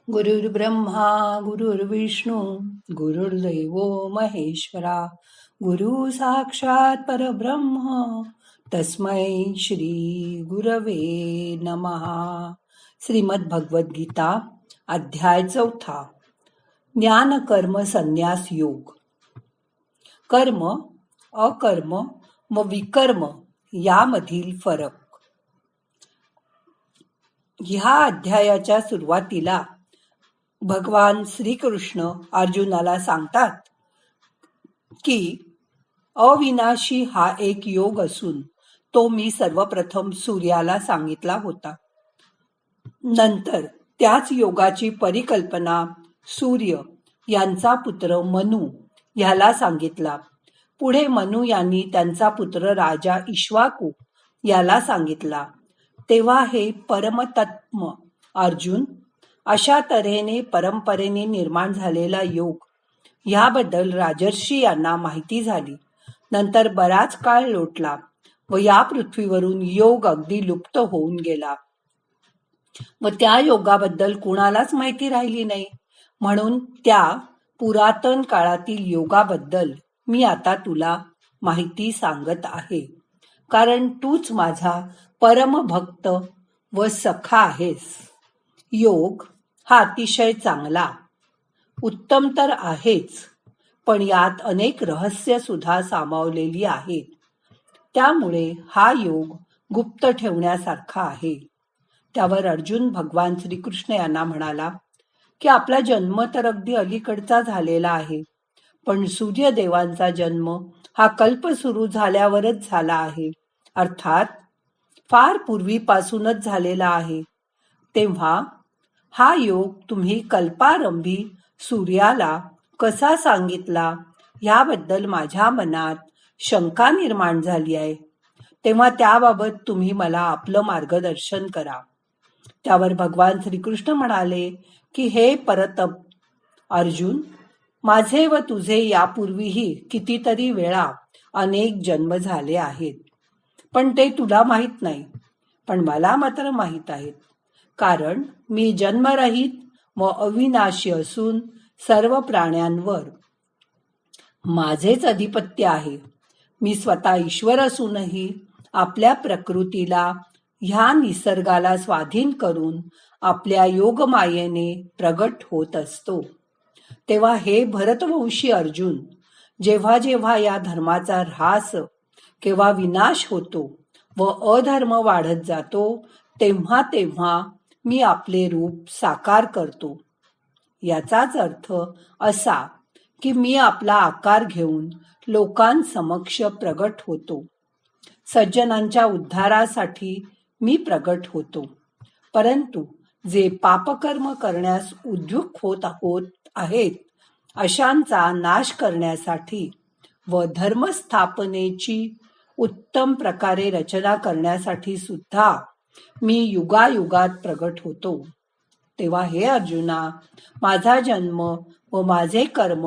गुरुर्ब्रह्मा गुरुर्विष्णू गुरुर्दैव महेश्वरा गुरु साक्षात परब्रह्म तस्मै श्री गुरवे नमहा. श्रीमद भगवद गीता अध्याय 4. ज्ञान कर्म संन्यास योग. कर्म, अकर्म व विकर्म यामधील फरक. ह्या अध्यायाच्या सुरुवातीला भगवान श्रीकृष्ण अर्जुनाला सांगतात की अविनाशी हा एक योग असून तो मी सर्वप्रथम सूर्याला सांगितला होता. नंतर त्याच योगाची परिकल्पना सूर्य यांचा पुत्र मनु ह्याला सांगितला. पुढे मनु यांनी त्यांचा पुत्र राजा इक्ष्वाकू याला सांगितला. तेव्हा हे परमतत्व अर्जुन, अशा तऱ्हेने परंपरेने निर्माण झालेला योग ह्याबद्दल राजर्षी यांना माहिती झाली. नंतर बराच काळ लोटला व या पृथ्वीवरून योग अगदी लुप्त होऊन गेला व त्या योगाबद्दल कुणालाच माहिती राहिली नाही. म्हणून त्या पुरातन काळातील योगाबद्दल मी आता तुला माहिती सांगत आहे, कारण तूच माझा परमभक्त व सखा आहेस. योग हा अतिशय चांगला, उत्तम तर आहेच, पण यात अनेक रहस्य सुद्धा सामावलेली आहेत. त्यामुळे हा योग गुप्त ठेवण्यासारखा आहे. त्यावर अर्जुन भगवान श्रीकृष्ण यांना म्हणाला की आपला जन्म तर अगदी अलीकडचा झालेला आहे, पण सूर्यदेवांचा जन्म हा कल्प सुरू झाल्यावरच झाला आहे, अर्थात फार पूर्वीपासूनच झालेला आहे. तेव्हा हा योग तुम्ही कल्पारंभी सूर्याला कसा सांगितला याबद्दल माझ्या मनात शंका निर्माण झाली आहे. तेव्हा त्याबाबत तुम्ही मला आपलं मार्गदर्शन करा. त्यावर भगवान श्रीकृष्ण म्हणाले की हे परतप अर्जुन, माझे व तुझे यापूर्वीही कितीतरी वेळा अनेक जन्म झाले आहेत, पण ते तुला माहीत नाही, पण मला मात्र माहीत आहेत. कारण मी जन्मरहित व अविनाशी असून सर्व प्राण्यांवर माझेच अधिपत्य आहे. मी स्वतः ईश्वर असूनही आपल्या प्रकृतीला ह्या निसर्गाला स्वाधीन करून आपल्या योगमायेने प्रगट होत असतो. तेव्हा हे भरतवंशी अर्जुन, जेव्हा जेव्हा या धर्माचा ऱ्हास किंवा विनाश होतो व अधर्म वाढत जातो, तेव्हा तेव्हा मी आपले रूप साकार करतो. याचाच अर्थ असा की मी आपला आकार घेऊन लोकांसमक्ष प्रगट होतो. सज्जनांच्या उद्धारासाठी मी प्रगट होतो. परंतु जे पापकर्म करण्यास उद्युक्त होत आहेत अशांचा नाश करण्यासाठी व धर्मस्थापनेची उत्तम प्रकारे रचना करण्यासाठी सुद्धा मी युगायुगात प्रगट होतो. तेव्हा हे अर्जुना, माझा जन्म व माझे कर्म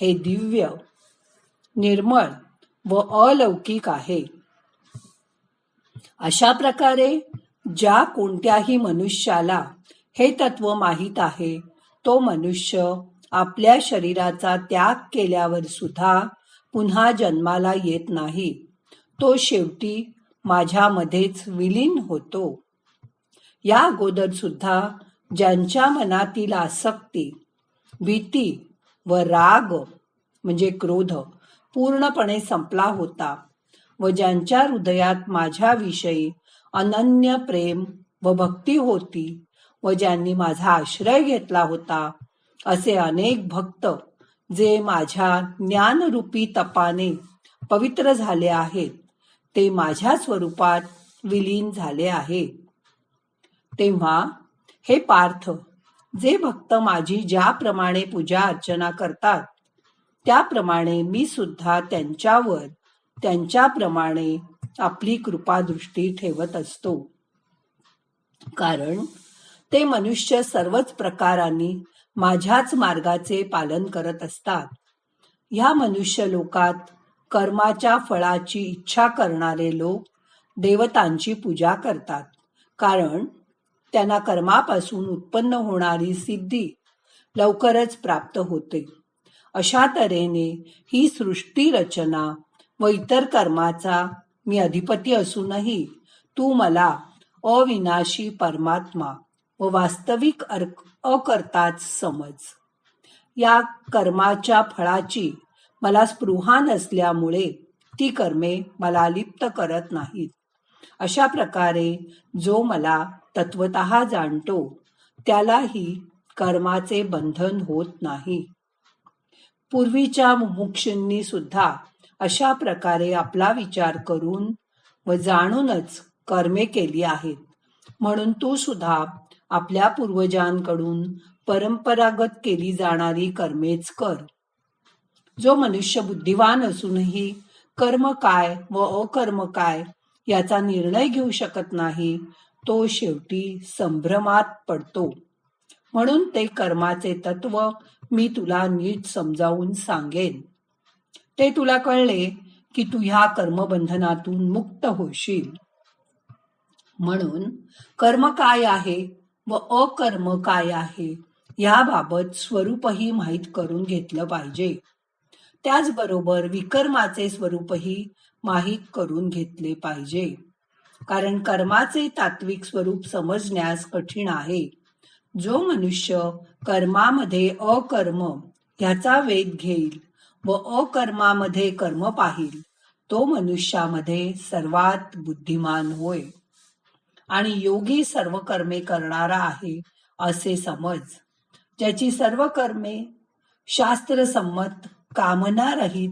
हे दिव्य, निर्मळ व अलौकिक आहे. अशा प्रकारे ज्या कोणत्याही मनुष्याला हे तत्व माहीत आहे, तो मनुष्य आपल्या शरीराचा त्याग केल्यावर सुद्धा पुन्हा जन्माला येत नाही. तो शेवटी माझ्यामध्येच विलीन होतो. या अगोदर सुद्धा ज्यांच्या मनातील आसक्ती, भीती व राग म्हणजे क्रोध पूर्णपणे संपला होता व ज्यांच्या हृदयात माझ्याविषयी अनन्य प्रेम व भक्ती होती व ज्यांनी माझा आश्रय घेतला होता, असे अनेक भक्त जे माझ्या ज्ञानरूपी तपाने पवित्र झाले आहेत, ते माझ्या स्वरूपात विलीन झाले आहे. तेव्हा हे पार्थ, जे भक्त माझी ज्याप्रमाणे पूजा अर्चना करतात त्याप्रमाणे मी सुद्धा त्यांच्यावर त्यांच्याप्रमाणे आपली कृपादृष्टी ठेवत असतो. कारण ते मनुष्य सर्वच प्रकारांनी माझ्याच मार्गाचे पालन करत असतात. ह्या मनुष्य लोकात कर्माच्या फळाची इच्छा करणारे लोक देवतांची पूजा करतात, कारण त्यांना कर्मापासून उत्पन्न होणारी सिद्धी लवकरच प्राप्त होते. अशा तऱ्हेने ही सृष्टी रचना व इतर कर्माचा मी अधिपती असूनही तू मला अविनाशी परमात्मा व वास्तविक अकर्ताच समज. या कर्माच्या फळाची मला स्पृहा नसल्यामुळे ती कर्मे मला लिप्त करत नाहीत. अशा प्रकारे जो मला तत्वतः जाणतो त्यालाही कर्माचे बंधन होत नाही. पूर्वीच्या मुमुक्षूंनी सुद्धा अशा प्रकारे आपला विचार करून व जाणूनच कर्मे केली आहेत. म्हणून तू सुद्धा आपल्या पूर्वजांकडून परंपरागत केली जाणारी कर्मेच कर. जो मनुष्य बुद्धिवान असूनही कर्म काय व अकर्म काय याचा निर्णय घेऊ शकत नाही तो शेवटी संभ्रमात पडतो. म्हणून ते कर्माचे तत्व मी तुला नीट समजावून सांगेन. ते तुला कळले की तू ह्या कर्मबंधनातून मुक्त होशील. म्हणून कर्म काय आहे व अकर्म काय आहे याबाबत स्वरूपही माहीत करून घेतलं पाहिजे. त्याचबरोबर विकर्माचे स्वरूपही माहीत करून घेतले पाहिजे. कारण कर्माचे तात्विक स्वरूप समजण्यास कठीण आहे. जो मनुष्य कर्मामध्ये अकर्म ह्याचा वेध घेईल व अकर्मामध्ये कर्म पाहिल तो मनुष्यामध्ये सर्वात बुद्धिमान होय. आणि योगी सर्व कर्मे करणारा आहे असे समज. ज्याची सर्व कर्मे शास्त्रसंमत, कामनारहित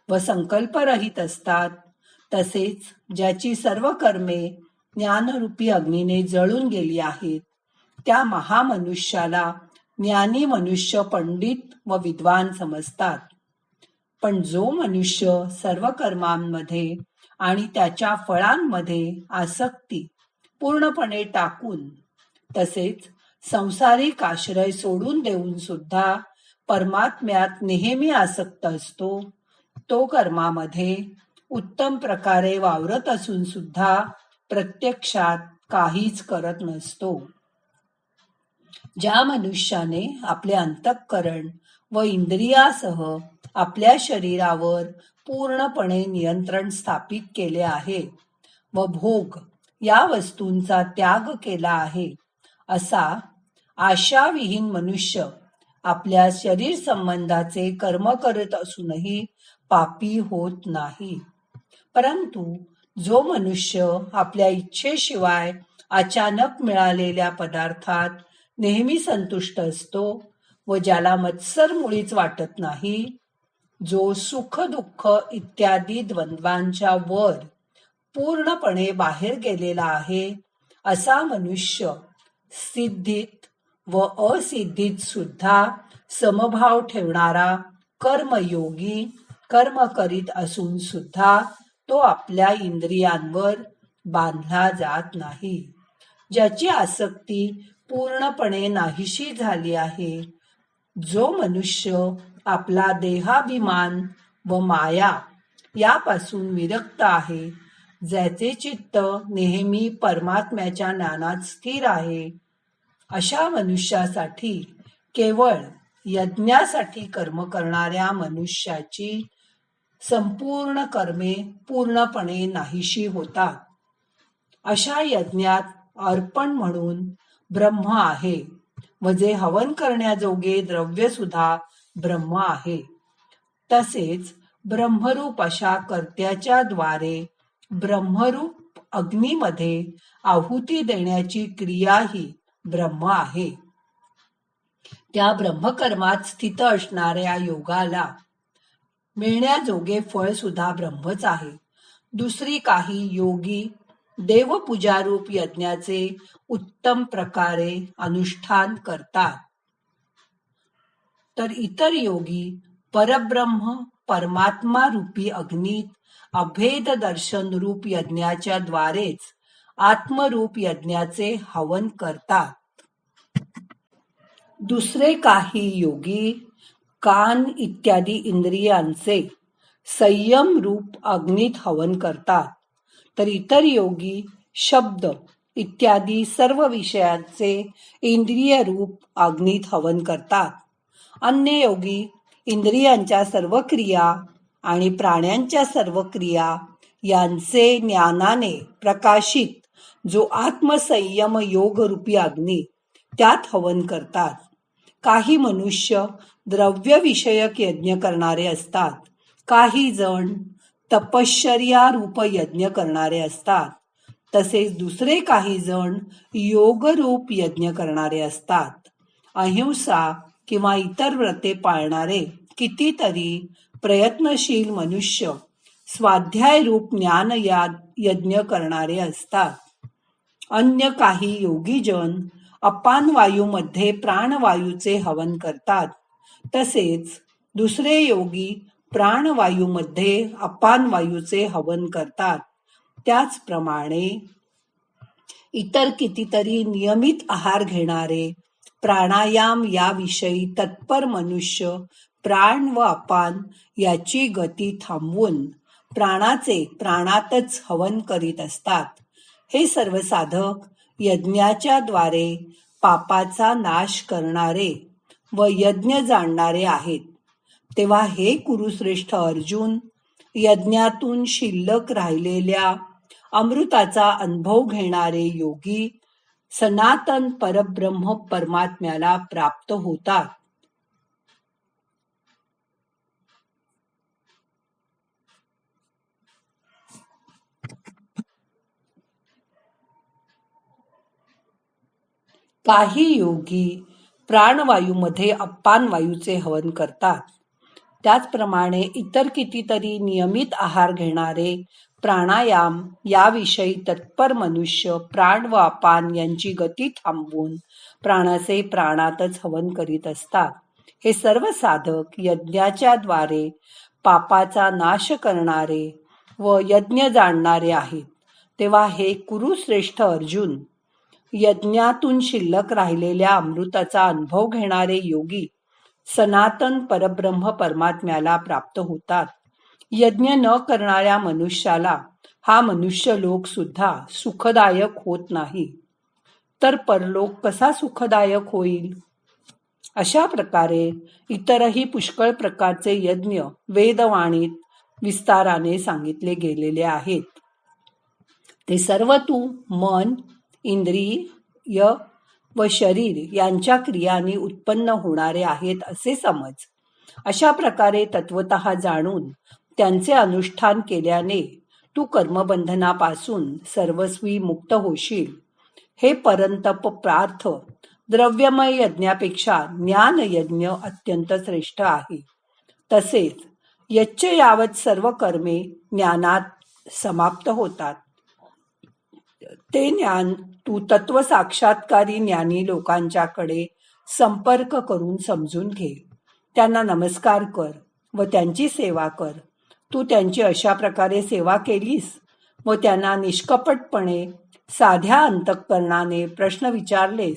व संकल्परहित असतात, तसेच ज्याची सर्व कर्मे ज्ञानरूपी अग्नीने जळून गेली आहेत, त्या महामनुष्याला ज्ञानी मनुष्य, पंडित व विद्वान समजतात. पण जो मनुष्य सर्व कर्मांमध्ये आणि त्याच्या फळांमध्ये आसक्ती पूर्णपणे टाकून तसेच संसारिक आश्रय सोडून देऊन सुद्धा परमात्म्यात नेहमी आसक्त असतो, तो कर्मामध्ये उत्तम प्रकारे वावरत असून सुद्धा प्रत्यक्षात काहीच करत नसतो. ज्या मनुष्याने आपले अंतःकरण व इंद्रियासह आपल्या शरीरावर पूर्णपणे नियंत्रण स्थापित केले आहे व भोग या वस्तूंचा त्याग केला आहे, असा आशाविहीन मनुष्य आपल्या शरीर संबंधाचे कर्म करत असूनही पापी होत नाही. परंतु जो मनुष्य आपल्या इच्छेशिवाय अचानक मिळालेल्या पदार्थात नेहमी संतुष्ट असतो व ज्याला मत्सर मुळीच वाटत नाही, जो सुख दुःख इत्यादी द्वंद्वांच्या वर पूर्णपणे बाहेर गेलेला आहे, असा मनुष्य सिद्धीत व असिद्धीत सुद्धा समभाव ठेवणारा कर्मयोगी कर्म करीत असून सुद्धा तो आपल्या इंद्रियांवर बांधला जात नाही. ज्याची आसक्ती पूर्णपणे नाहीशी झाली आहे, जो मनुष्य आपला देहाभिमान व माया यापासून विरक्त आहे, ज्याचे चित्त नेहमी परमात्म्याच्या ज्ञानात स्थिर आहे, अशा मनुष्यासाठी केवळ यज्ञासाठी कर्म करणाऱ्या मनुष्याची संपूर्ण कर्मे पूर्णपणे नाहीशी होतात. अशा यज्ञात अर्पण म्हणून ब्रह्म आहे व जे हवन करण्याजोगे द्रव्य सुद्धा ब्रह्म आहे. तसेच ब्रह्मरूप अशा कर्त्याच्या द्वारे ब्रह्मरूप अग्नीमध्ये आहुती देण्याची क्रियाही ब्रह्म आहे. त्या ब्रह्मकर्मात स्थित असणाऱ्या योगाला मिळण्याजोगे फळ सुद्धा ब्रह्मच आहे. दुसरी काही योगी देवपूजारूप यज्ञाचे उत्तम प्रकारे अनुष्ठान करतात, तर इतर योगी परब्रह्म परमात्मा रूपी अग्नीत अभेद दर्शन रूप यज्ञाच्या द्वारेच आत्मरूप यज्ञाचे हवन करतात. दुसरे काही योगी कान इत्यादी इंद्रियांचे संयम रूप अग्नीत हवन करतात, तर इतर योगी शब्द इत्यादी सर्व विषयांचे इंद्रिय रूप अग्नीत हवन करतात. अन्य योगी इंद्रियांच्या सर्व क्रिया आणि प्राण्यांच्या सर्व क्रिया यांचे ज्ञानाने प्रकाशित जो आत्मसंयम योग रूपी अग्नी त्यात हवन करतात. काही मनुष्य द्रव्य विषयक यज्ञ करणारे असतात. काही जण तपश्चर्या रूप यज्ञ करणारे असतात. तसेच दुसरे काही जण योगरूप यज्ञ करणारे असतात. अहिंसा किंवा इतर व्रते पाळणारे कितीतरी प्रयत्नशील मनुष्य स्वाध्याय रूप ज्ञान यज्ञ करणारे असतात. अन्य काही योगीजन अपान वायूमध्ये प्राणवायूचे हवन करतात. तसेच दुसरे योगी प्राणवायूमध्ये अपान वायूचे हवन करतात. त्याचप्रमाणे इतर कितीतरी नियमित आहार घेणारे प्राणायाम याविषयी तत्पर मनुष्य प्राण व अपान याची गती थांबवून प्राणाचे प्राणातच हवन करीत असतात. हे सर्व साधक यज्ञाच्या द्वारे पापाचा नाश करणारे व यज्ञ जाणणारे आहेत. तेव्हा हे कुरुश्रेष्ठ अर्जुन, यज्ञातून शिल्लक राहिलेल्या अमृताचा अनुभव घेणारे योगी सनातन परब्रह्म परमात्म्याला प्राप्त होतात. काही योगी प्राणवायूमध्ये अपान वायूचे हवन करतात. त्याचप्रमाणे इतर कितीतरी नियमित आहार घेणारे प्राणायाम याविषयी तत्पर मनुष्य प्राण व अपान यांची गती थांबवून प्राणाचे प्राणातच हवन करीत असतात. हे सर्व साधक यज्ञाच्या द्वारे पापाचा नाश करणारे व यज्ञ जाणणारे आहेत. तेव्हा हे कुरुश्रेष्ठ अर्जुन, यज्ञातून शिल्लक राहिलेल्या अमृताचा अनुभव घेणारे योगी सनातन परब्रह्म परमात्म्याला प्राप्त होतात. यज्ञ न करणाऱ्या मनुष्याला हा मनुष्य लोक सुद्धा सुखदायक होत नाही, तर परलोक कसा सुखदायक होईल? अशा प्रकारे इतरही पुष्कळ प्रकारचे यज्ञ वेदवाणीत विस्ताराने सांगितले गेलेले आहेत. ते सर्व तू मन, इंद्रिय व शरीर यांच्या क्रियांनी उत्पन्न होणारे आहेत असे समज. अशा प्रकारे तत्वतः जाणून त्यांचे अनुष्ठान केल्याने तू कर्मबंधनापासून सर्वस्वी मुक्त होशील. हे परंतप पार्थ, द्रव्यमय यज्ञापेक्षा ज्ञान यज्ञ अत्यंत श्रेष्ठ आहे. तसेच यच्च यावत सर्व कर्मे ज्ञानात समाप्त होतात ते ज्ञान तू तत्व साक्षात्कारी ज्ञानी लोकांच्याकडे संपर्क करून समजून घे. त्यांना नमस्कार कर व त्यांची सेवा कर. तू त्यांची अशा प्रकारे सेवा केलीस व त्यांना निष्कपटपणे साध्या अंतःकरणाने प्रश्न विचारलेस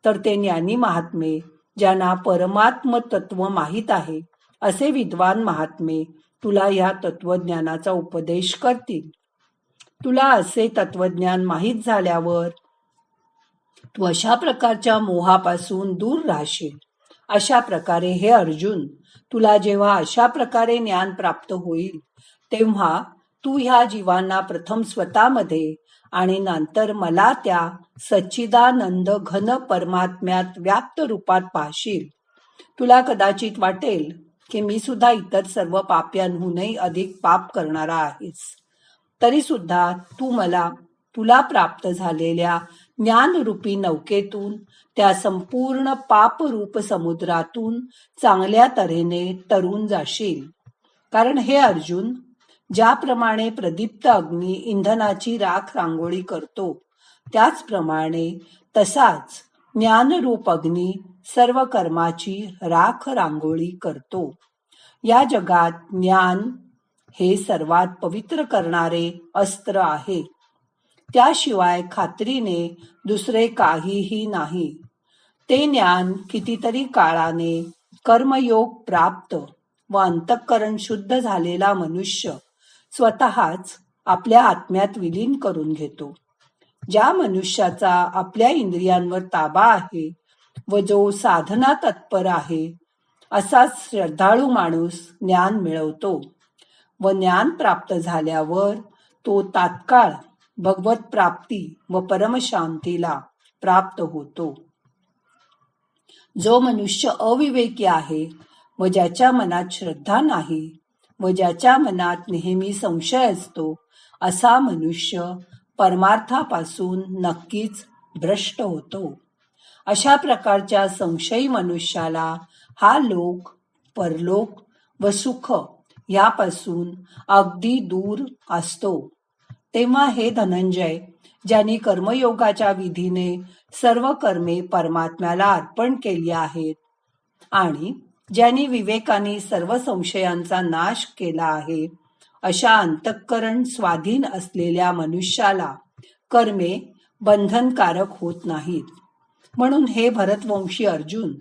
तर ते ज्ञानी महात्मे, ज्यांना परमात्म तत्व माहीत आहे असे विद्वान महात्मे तुला या तत्वज्ञानाचा उपदेश करतील. तुला असे तत्वज्ञान माहीत झाल्यावर तू अशा प्रकारच्या मोहापासून दूर राहशील. अशा प्रकारे हे अर्जुन, तुला जेव्हा अशा प्रकारे ज्ञान प्राप्त होईल तेव्हा तू ह्या जीवांना प्रथम स्वतःमध्ये आणि नंतर मला त्या सच्चिदानंद घन परमात्म्यात व्याप्त रूपात पाहशील. तुला कदाचित वाटेल की मी सुद्धा इतर सर्व पाप्यांहूनही अधिक पाप करणारा आहेस. तरी सुद्धा तू मला तुला प्राप्त झालेल्या ज्ञानरूपी नौकेतून, त्या संपूर्ण पापरूप समुद्रातून चांगल्या तऱ्हेने तरून जाशील. कारण हे अर्जुन, ज्याप्रमाणे प्रदीप्त अग्नी इंधनाची राख रांगोळी करतो, त्याचप्रमाणे तसाच ज्ञानरूप अग्नी सर्व कर्माची राख रांगोळी करतो. या जगात ज्ञान हे सर्वात पवित्र करणारे अस्त्र आहे. त्याशिवाय खात्रीने दुसरे काहीही नाही. ते ज्ञान कितीतरी काळाने कर्मयोग प्राप्त व अंतःकरण शुद्ध झालेला मनुष्य स्वतःच आपल्या आत्म्यात विलीन करून घेतो. ज्या मनुष्याचा आपल्या इंद्रियांवर ताबा आहे व जो साधना तत्पर आहे असा श्रद्धाळू माणूस ज्ञान मिळवतो व ज्ञान प्राप्त झाल्यावर तो तात्काळ भगवत प्राप्ती व परमशांतीला प्राप्त होतो. जो मनुष्य अविवेकी आहे व ज्याच्या मनात श्रद्धा नाही व ज्याच्या मनात नेहमी संशय असतो असा मनुष्य परमार्थापासून नक्कीच भ्रष्ट होतो. अशा प्रकारच्या संशयी मनुष्याला हा लोक परलोक व सुख यापासून अगदी दूर असतो. तेव्हा हे धनंजय, ज्यांनी कर्मयोगाच्या विधीने सर्व कर्मे परमात्म्याला अर्पण केली आहेत आणि ज्यांनी विवेकाने सर्व संशयांचा नाश केला आहे, अशा अंतःकरण स्वाधीन असलेल्या मनुष्याला कर्मे बंधनकारक होत नाहीत. म्हणून हे भरतवंशी अर्जुन,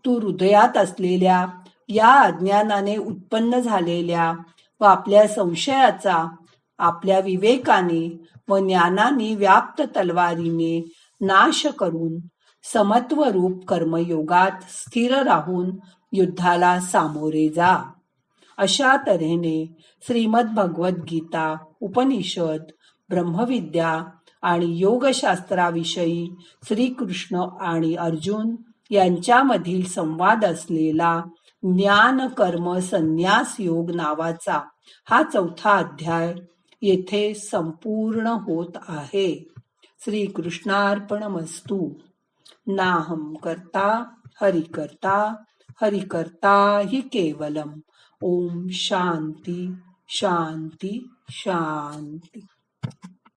तू हृदयात असलेल्या या अज्ञानाने उत्पन्न झालेल्या व आपल्या संशयाचा आपल्या विवेकाने व ज्ञानाने व्याप्त तलवारीने नाश करून समत्वरूप कर्मयोगात स्थिर राहून युद्धाला सामोरे जा. अशा तऱ्हेने श्रीमद भगवद्गीता, उपनिषद, ब्रह्मविद्या आणि योगशास्त्राविषयी श्रीकृष्ण आणि अर्जुन यांच्यामधील संवाद असलेला ज्ञान कर्म संन्यास योग नावाचा हा 4था अध्याय येथे संपूर्ण होत आहे. श्रीकृष्णार्पणमस्तु. नाहं कर्ता हरि कर्ता, हरि कर्ता हि केवलम. ओम शांती शांती शांती.